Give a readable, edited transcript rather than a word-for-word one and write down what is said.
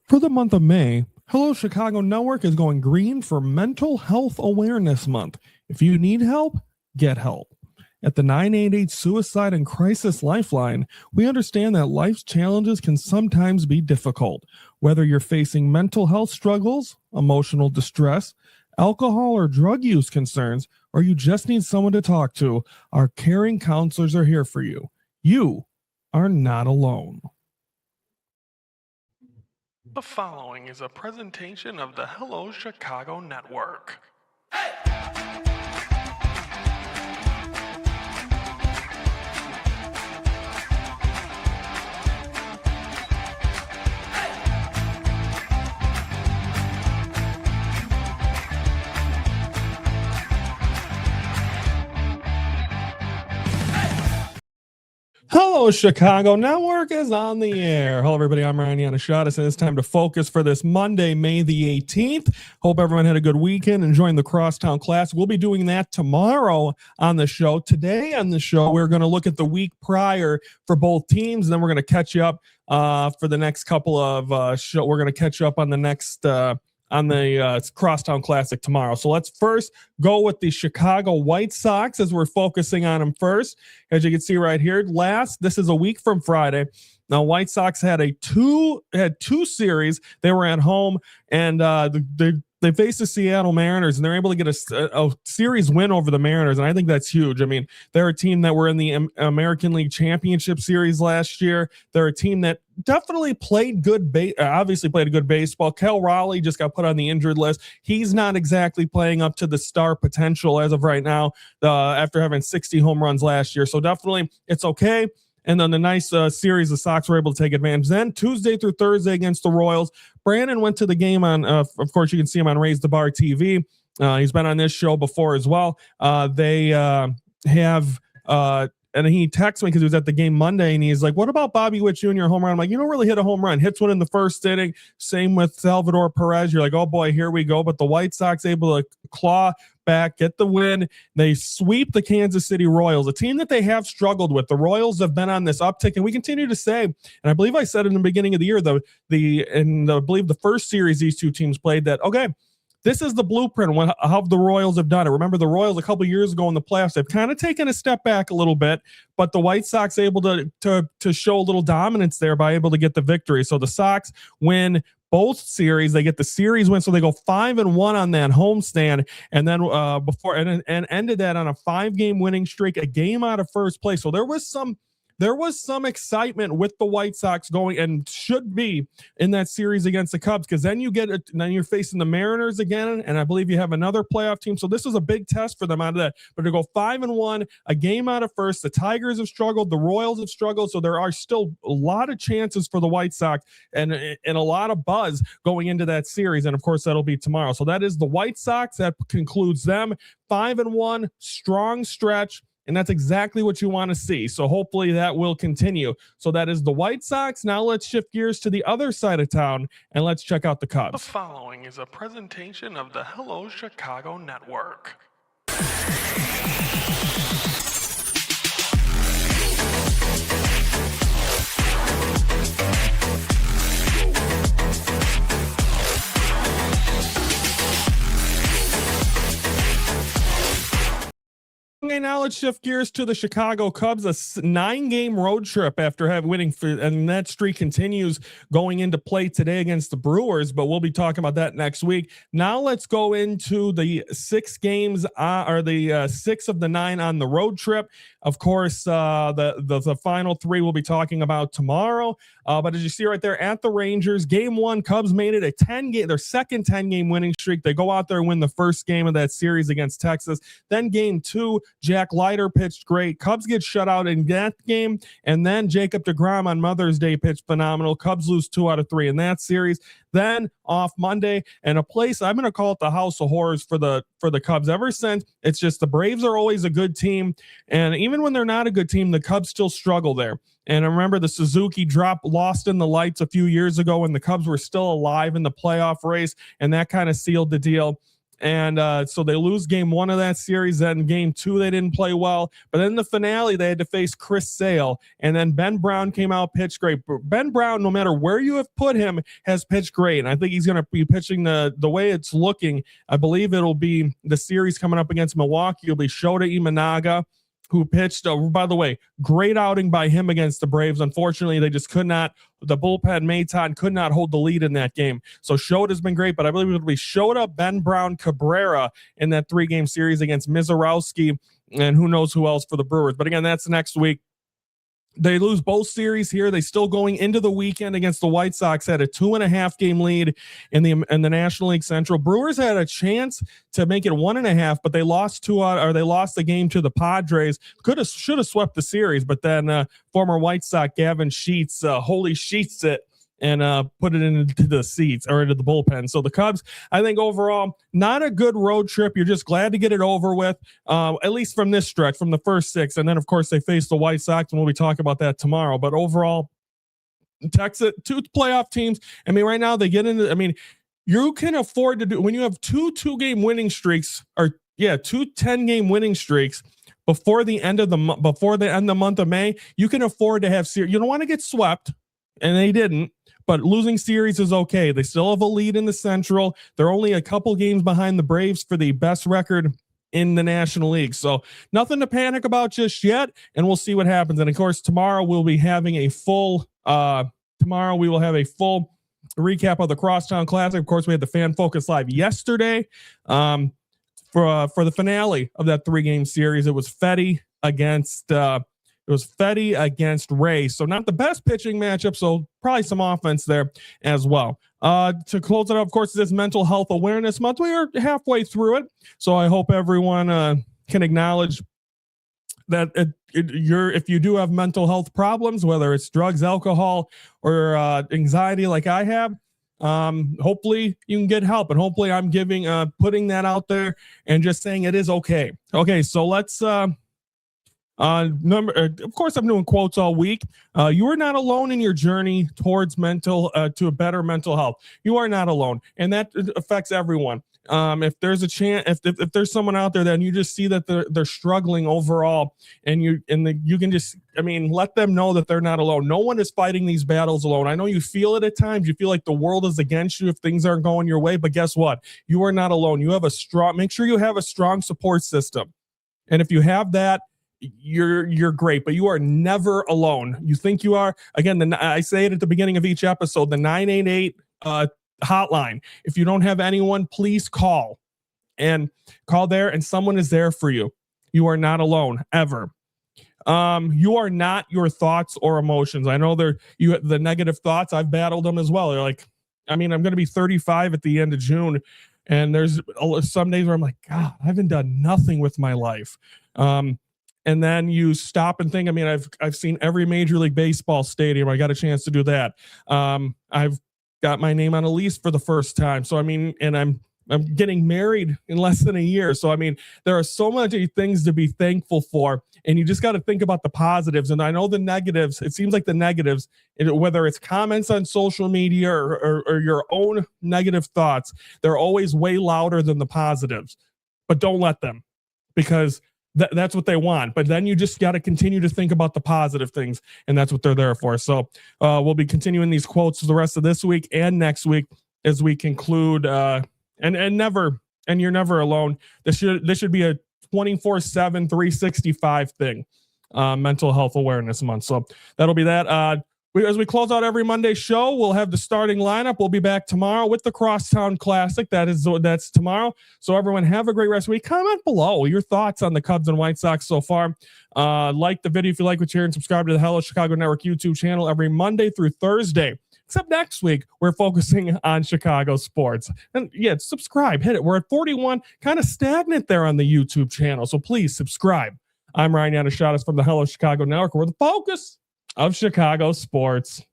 For the month of May, Hello Chicago Network is going green for Mental Health Awareness Month. If you need help, get help. At the 988 Suicide and Crisis Lifeline, we understand that life's challenges can sometimes be difficult. Whether you're facing mental health struggles, emotional distress, alcohol or drug use concerns, or you just need someone to talk to, our caring counselors are here for you. You are not alone. The following is a presentation of the Hello Chicago Network. Hello, Chicago Network is on the air. Hello, everybody. I'm Ryan Yanishadis, and it's time to focus for this Monday, May the 18th. Hope everyone had a good weekend enjoying the Crosstown Classic. We'll be doing that tomorrow on the show. Today on the show, we're going to look at the week prior for both teams, and then we're going to catch you up for the next couple of show. We're going to catch you up on the next on the Crosstown Classic tomorrow. So let's first go with the Chicago White Sox as we're focusing on them first. As you can see right here, this is a week from Friday. Now, White Sox had two series. They were at home, and they faced the Seattle Mariners, and they're able to get a series win over the Mariners, and I think that's huge. I mean, they're a team that were in the American League Championship Series last year. They're a team that definitely played obviously played a good baseball. Cal Raleigh just got put on the injured list. He's not exactly playing up to the star potential as of right now after having 60 home runs last year. So definitely it's okay. And then the nice series the Sox were able to take advantage. Then Tuesday through Thursday against the Royals, Brandon went to the game on, of course, you can see him on Raise the Bar TV. He's been on this show before as well. They have, and he texted me because he was at the game Monday, and he's like, what about Bobby Witt Jr. home run? I'm like, you don't really hit a home run. Hits one in the first inning. Same with Salvador Perez. You're like, oh boy, here we go. But the White Sox able to claw back, get the win. They sweep the Kansas City Royals, a team that they have struggled with. The Royals have been on this uptick, and we continue to say, and I believe I said in the beginning of the year, I believe the first series these two teams played, that, okay, this is the blueprint how the Royals have done it. Remember, the Royals a couple years ago in the playoffs, they've kind of taken a step back a little bit, but the White Sox able to show a little dominance there by able to get the victory. So the Sox win both series. They get the series win, so they go 5-1 on that homestand, and then and ended that on a 5-game winning streak, a game out of first place. So there was some excitement with the White Sox going, and should be, in that series against the Cubs, because then then you're facing the Mariners again, and I believe you have another playoff team. So this is a big test for them out of that. But to go 5-1, a game out of first, the Tigers have struggled, the Royals have struggled, so there are still a lot of chances for the White Sox and a lot of buzz going into that series. And of course, that'll be tomorrow. So that is the White Sox. That concludes them. 5-1, strong stretch. And that's exactly what you want to see. So hopefully that will continue. So that is the White Sox. Now let's shift gears to the other side of town, and let's check out the Cubs. The following is a presentation of the Hello Chicago Network. Okay, now let's shift gears to the Chicago Cubs, a 9-game road trip after winning, and that streak continues going into play today against the Brewers, but we'll be talking about that next week. Now let's go into the 6 games, or the 6 of the 9 on the road trip. Of course, the final 3 we'll be talking about tomorrow. But as you see right there at the Rangers, game 1, Cubs made it their second 10-game winning streak. They go out there and win the first game of that series against Texas. Then game 2, Jack Leiter pitched great. Cubs get shut out in that game. And then Jacob deGrom on Mother's Day pitched phenomenal. Cubs lose 2 out of 3 in that series. Then off Monday, and a place I'm going to call it the house of horrors for the Cubs ever since. It's just the Braves are always a good team, and even when they're not a good team, the Cubs still struggle there. And I remember the Suzuki drop lost in the lights a few years ago when the Cubs were still alive in the playoff race, and that kind of sealed the deal. And so they lose game 1 of that series. Then game 2, they didn't play well. But then the finale, they had to face Chris Sale. And then Ben Brown came out, pitched great. Ben Brown, no matter where you have put him, has pitched great. And I think he's going to be pitching the way it's looking. I believe it'll be the series coming up against Milwaukee. It'll be Shota Imanaga, who pitched. By the way, great outing by him against the Braves. Unfortunately, they just could not. The bullpen, Maton, could not hold the lead in that game. So Shota has been great, but I believe it'll be Shota, Ben Brown, Cabrera in that 3-game series against Mizorowski, and who knows who else for the Brewers. But again, that's next week. They lose both series here. They still going into the weekend against the White Sox, had a 2.5-game lead in the National League Central. Brewers had a chance to make it 1.5, but they lost the game to the Padres. Should have swept the series, but then former White Sox Gavin Sheets holy sheets it and put it into the seats or into the bullpen. So the Cubs, I think overall, not a good road trip. You're just glad to get it over with, at least from this stretch, from the first 6. And then, of course, they face the White Sox, and we'll be talking about that tomorrow. But overall, Texas, 2 playoff teams. I mean, right now they get into, I mean, you can afford to do, when you have 2 2-game winning streaks, or 2 10-game winning streaks, before the end of the month of May, you can afford to have series. You don't want to get swept, and they didn't. But losing series is okay. They still have a lead in the Central. They're only a couple games behind the Braves for the best record in the National League. So nothing to panic about just yet, and we'll see what happens. And of course, tomorrow we will have a full recap of the Crosstown Classic. Of course, we had the Fan Focus Live yesterday for the finale of that 3-game series. It was Fetty against Ray. So not the best pitching matchup. So probably some offense there as well. To close it up, of course, this Mental Health Awareness Month. We are halfway through it. So I hope everyone can acknowledge that if you do have mental health problems, whether it's drugs, alcohol, or anxiety like I have, hopefully you can get help. And hopefully I'm putting that out there and just saying it is okay. Okay, so let's of course, I'm doing quotes all week. You are not alone in your journey towards to a better mental health. You are not alone, and that affects everyone. If there's a chance, if there's someone out there that you just see that they're struggling overall, and you can just, let them know that they're not alone. No one is fighting these battles alone. I know you feel it at times. You feel like the world is against you if things aren't going your way, but guess what? You are not alone. You have make sure you have a strong support system, and if you have that, you're great, but you are never alone. You think you are. Again, I say it at the beginning of each episode, the 988 hotline. If you don't have anyone, please call there, and someone is there for you. You are not alone ever. You are not your thoughts or emotions. I know the negative thoughts. I've battled them as well. They're like, I'm going to be 35 at the end of June, and there's some days where I'm like, God, I haven't done nothing with my life. And then you stop and think, I've seen every Major League Baseball stadium. I got a chance to do that. I've got my name on a lease for the first time. So, and I'm getting married in less than a year. So, there are so many things to be thankful for, and you just got to think about the positives. And I know the negatives, it seems like the negatives, whether it's comments on social media or your own negative thoughts, they're always way louder than the positives, but don't let them, because that's what they want. But then you just got to continue to think about the positive things, and that's what they're there for. So we'll be continuing these quotes the rest of this week and next week as we conclude. And you're never alone. This should be a 24/7, 365 thing. Mental Health Awareness Month. So that'll be that. As we close out every Monday show, we'll have the starting lineup. We'll be back tomorrow with the Crosstown Classic. That's tomorrow. So everyone, have a great rest of the week. Comment below your thoughts on the Cubs and White Sox so far. Like the video if you like what you hear, and subscribe to the Hello Chicago Network YouTube channel every Monday through Thursday. Except next week, we're focusing on Chicago sports. And subscribe, hit it. We're at 41, kind of stagnant there on the YouTube channel. So please subscribe. I'm Ryan Yanishatis from the Hello Chicago Network. We're the focus of Chicago sports.